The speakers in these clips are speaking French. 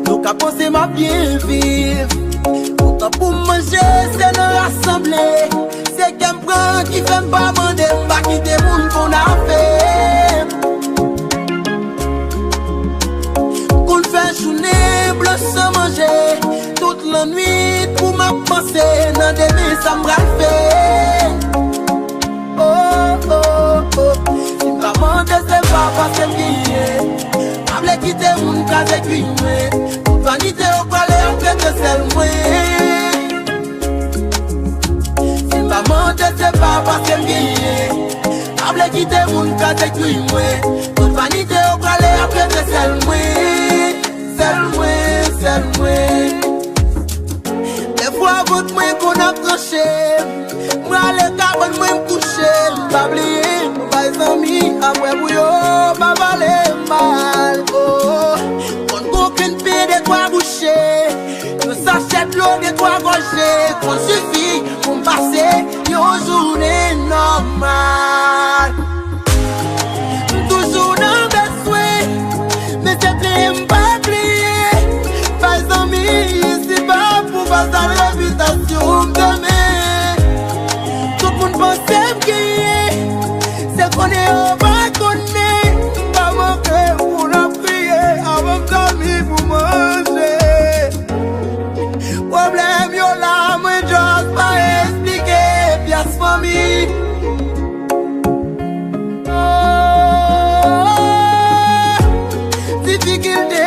Donc à penser ma bien vivre. Pourtant pour manger c'est nous rassembler. C'est qu'un prend qui fait pas mander. Pas quitter moun qu'on a fait. Qu'on fait journée blanc sans manger. Toute la nuit pour ma pensée. Dans des nuits ça me fait. Oh oh oh. Si ma manger c'est pas parce que bien. M'avle quitter moun case cuit. Vanité au palais en fait de sel moué. Si maman te c'est pas parce que bien. M'avle quitter moun case cuit. Toute vanité au palais en fait de sel moué. Sel moué, sel moué. Des fois votre main qu'on a tranché. Moi le cabane moi m'coucher. M'oublier, m'pas amis. Après bouillon, m'a valé mal. Oh. Aucune paix de quoi boucher. Nous s'achète l'eau de quoi gorger. Qu'on suffit pour passer une journée normale. Toujours dans besoin. Mais c'est plein pas plié. Pas d'amis, c'est pas pour passer la réputation demain. Tout le monde pense que c'est qu'on est au balcon. Pas manquer pour la prier avant d'amis pour manger. Problème yo là, moi j'ose pas expliquer. Pièce famille. Difficulté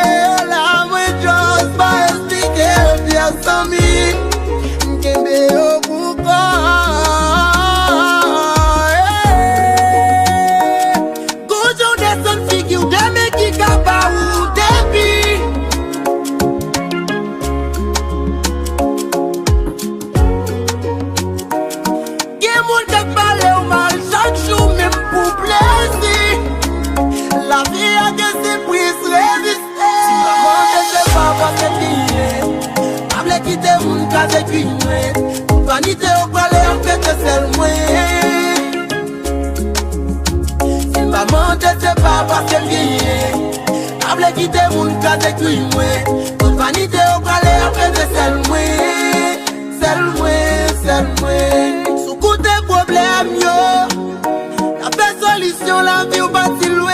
là, moi j'ose pas expliquer. Pièce famille. M'kembe yo pourquoi. La vie a que ses prises résister. Si maman ne sait pas parce que bien. M'avle quitter moun case cuit. Toute vanité au palais en fait de sel moué. Si maman ne sait pas parce que bien. M'avle quitter moun case cuit. Toute vanité au palais en fait de sel moué. Sel moué, sel moué. Sous côté problème yo. La belle solution la vie ou pas si loin.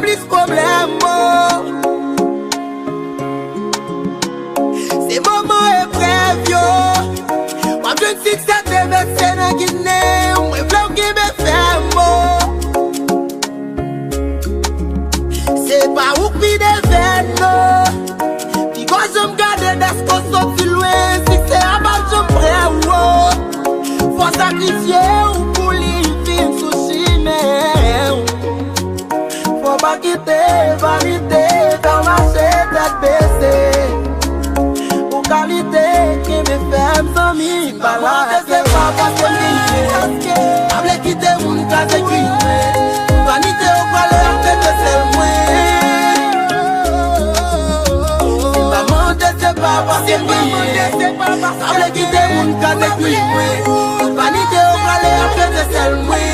Plus problème. C'est maman et bref yo. Moi je ne sais que ça te verser dans Guinée. Moi fleur qui me fait mot. C'est pas où qui déveine non. Puis quand je me garde d'est-ce qu'on sorti loin. Si c'est à bas je me prends. Faut sacrifier ou pour l'île sous chimère. Faut pas quitter vanité, dans marché tête baissée. Pour qualité qui me fait amis. Pas là, c'est pas parce que m'avle quitter moun case cuit. Vanité au palais en fait de sel moué. Si maman te c'est pas parce que m'avle quitter moun case cuit. Vanité au palais en fait de sel moué.